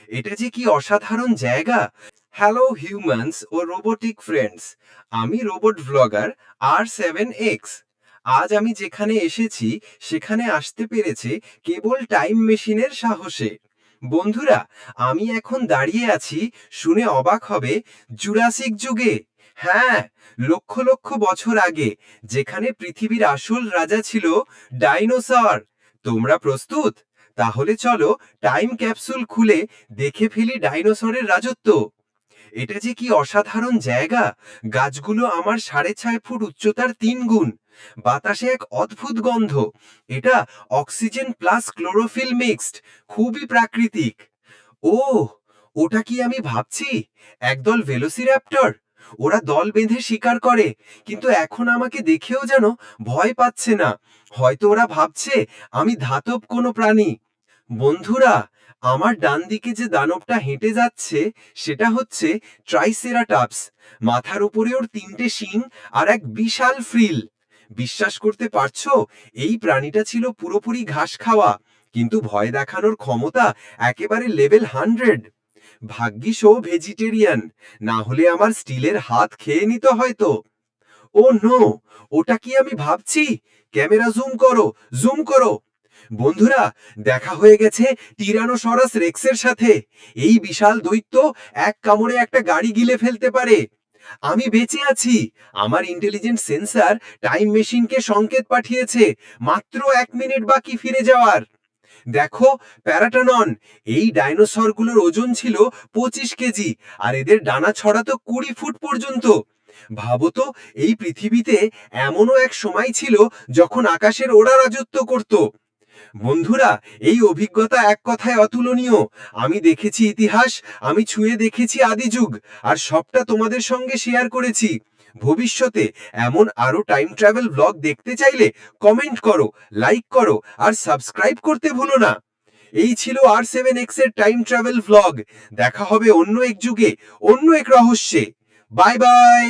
এটা যে কি অসাধারণ জায়গা! হ্যালো হিউম্যানস ও রোবোটিক ফ্রেন্ডস, আমি রোবট ভ্লগার R7X। আজ আমি যেখানে এসেছি সেখানে আসতে পেরেছে কেবল টাইম মেশিনের সাহসে। বন্ধুরা, আমি এখন দাঁড়িয়ে আছি, শুনে অবাক হবে, জুরাসিক যুগে। হ্যাঁ, লক্ষ লক্ষ বছর আগে, যেখানে পৃথিবীর আসল রাজা ছিল ডাইনোসর। তোমরা প্রস্তুত? তাহলে চলো টাইম ক্যাপসুল খুলে দেখে ফেলি ডাইনোসরের রাজত্ব। এটা যে কি অসাধারণ জায়গা! গাছগুলো আমার 6.5 ফুট উচ্চতার 3 গুণ। বাতাসে এক অদ্ভুত গন্ধ। এটা অক্সিজেন প্লাস ক্লোরোফিল মিক্সড। খুবই প্রাকৃতিক। ও, ওটা কি আমি ভাবছি? একদল ভেলোসিরাপ্টর। ওরা দল বেঁধে শিকার করে, কিন্তু এখন আমাকে দেখেও যেন ভয় পাচ্ছে না। হয়তো ওরা ভাবছে আমি ধাতব কোনো প্রাণী। বন্ধুরা, আমার ডান দিকে যে দানবটা হেঁটে যাচ্ছে সেটা হচ্ছে ট্রাইসেরাটপস। মাথার উপরে ওর 3টে শিং আর এক বিশাল ফ্রিল। বিশ্বাস করতে পারছো, এই প্রাণীটা ছিল পুরোপুরি ঘাস খাওয়া, কিন্তু ভয় দেখানোর ক্ষমতা একেবারে লেভেল 100। ভাগ্যিস ও ভেজিটেরিয়ান, না হলে আমার স্টিলের হাত খেয়ে নিত হয়তো। ও নো, ওটা কি আমি ভাবছি? ক্যামেরা জুম করো, জুম করো। বন্ধুরা, দেখা হয়ে গেছে টিরানোসরাস রেক্সের সাথে। এই বিশাল দৈত্য এক কামড়ে একটা গাড়ি গিলে ফেলতে পারে। আমি বেঁচে আছি। আমার ইন্টেলিজেন্ট সেন্সর টাইম মেশিনকে সংকেত পাঠিয়েছে, মাত্র 1 মিনিট বাকি ফিরে যাওয়ার। দেখো, প্যারাটনন। এই ডাইনোসরগুলোর ওজন ছিল 25 কেজি, আর এদের ডানা ছড়া তো 20 ফুট পর্যন্ত। ভাবো তো, এই পৃথিবীতে এমনও এক সময় ছিল যখন আকাশের ওরা রাজত্ব করত। বন্ধুরা, এই অভিজ্ঞতা এক কথায় অতুলনীয়। আমি দেখেছি ইতিহাস, আমি ছুঁয়ে দেখেছি আদিযুগ, আর সবটা তোমাদের সঙ্গে শেয়ার করেছি। ভবিষ্যতে এমন আরো টাইম ট্রাভেল ব্লগ দেখতে চাইলে কমেন্ট করো, লাইক করো, আর সাবস্ক্রাইব করতে ভুলো না। এই ছিল R7X এর টাইম ট্রাভেল ব্লগ। দেখা হবে অন্য এক যুগে, অন্য এক রহস্যে। Bye bye.